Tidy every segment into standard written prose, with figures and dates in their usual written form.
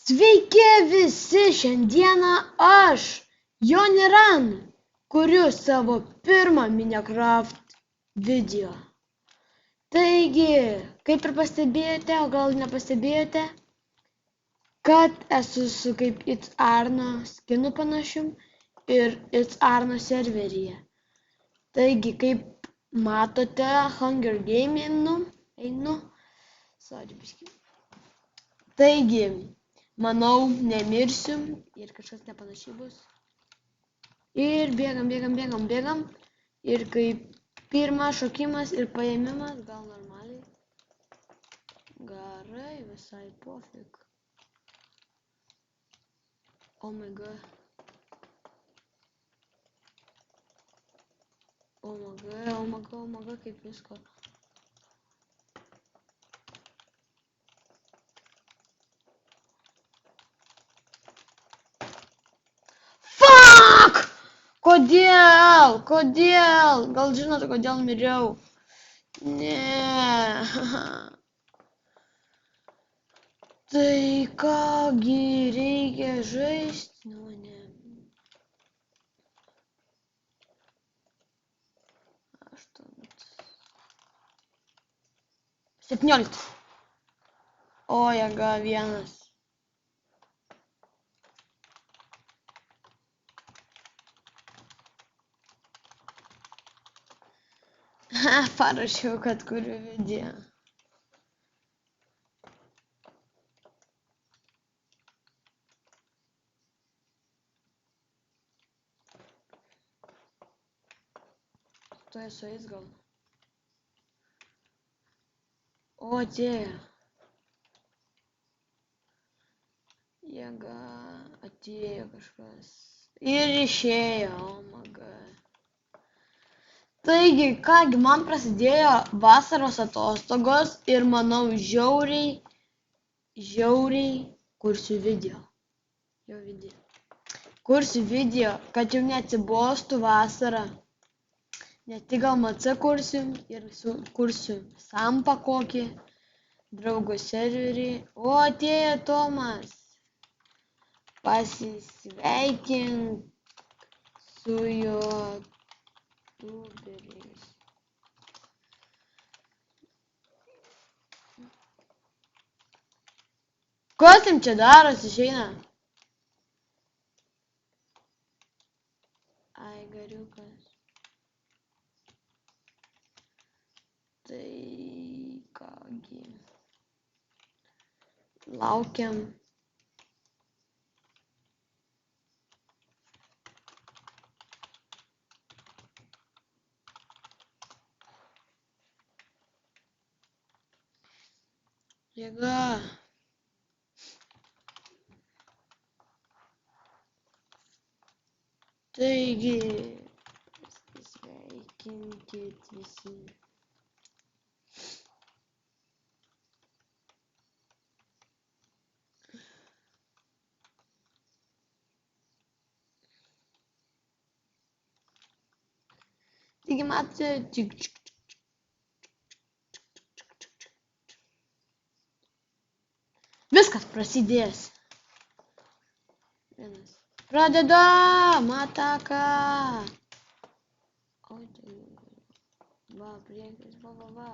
Sveiki visi, šiandieną aš, Joniran, kuriu savo pirmą Minecraft video. Taigi, kaip ir pastebėjote, o gal nepastebėjote, kad esu su kaip It's Arno skinu panašiu ir It's Arno serveryje. Taigi, kaip matote, Hunger Game einu. Taigi, manau, nemirsiu ir kažkas nepanašiai bus. Ir bėgam. Ir kaip pirmas šokimas ir paėmimas, gal normaliai. Gerai, visai pofik. Oh my god. Kaip visko. Kodėl? Gal žinote, kodėl miriau? Ne. Tai kągi reikia žaisti? Nu, ne. 17. O, jėga, vienas. Parašiau, kad kuriu video. Tu esu jais gal. O, atėjo. Jėga, atėjo kažkas. Ir išėjo, oh my god. Taigi, kągi, man prasidėjo vasaros atostogos ir manau žiauriai kursiu video. Kursiu video, kad jau neatsibostų vasarą. Ne tik gal MC kursiu ir kursiu sampą kokį, draugo serverį. O, atėjo Tomas. Pasisveikink su jo tuberiais. Kas jam čia darosi, išeina? Ai, gariukas. Tai kągi. Laukiam. Jėga. Taigi, sveikinkit visi. Taigi, matote, viskas prasidės. Pradedam ataką. O, tai va, priekis, va.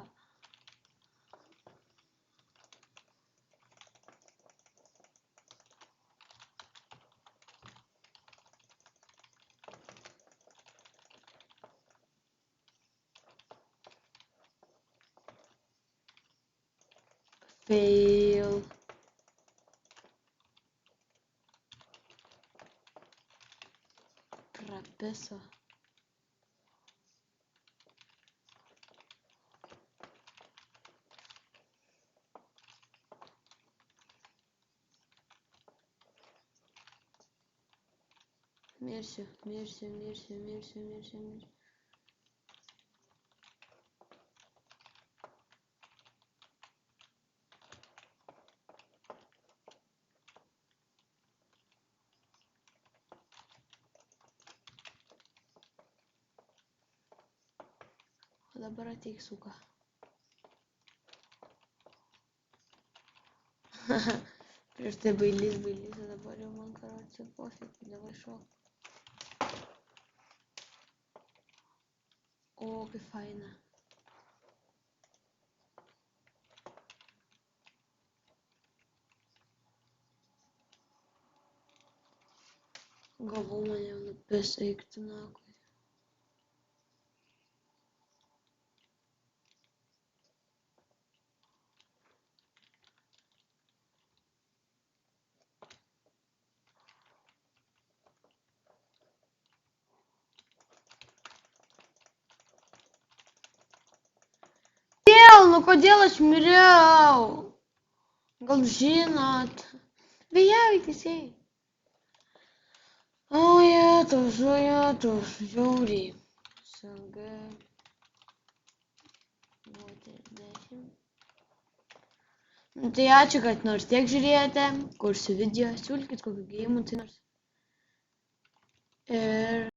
Fail. Prapiso. Mirsiu. O dabar ateik suka. Prieš tai bailys, o dabar jau man karočiui pofik, davai šok. O, kaip faina. Gavau mane jau nupis, eik tu nakui. Nu kodėl aš miriau? Gal žinot? Vėjau teisėjai. O, jėtus, žiauriai. SG. Tai ačiū, kad nors tiek žiūrėjote. Kursiu video, siūlykit kokių gėjimų, tai nors.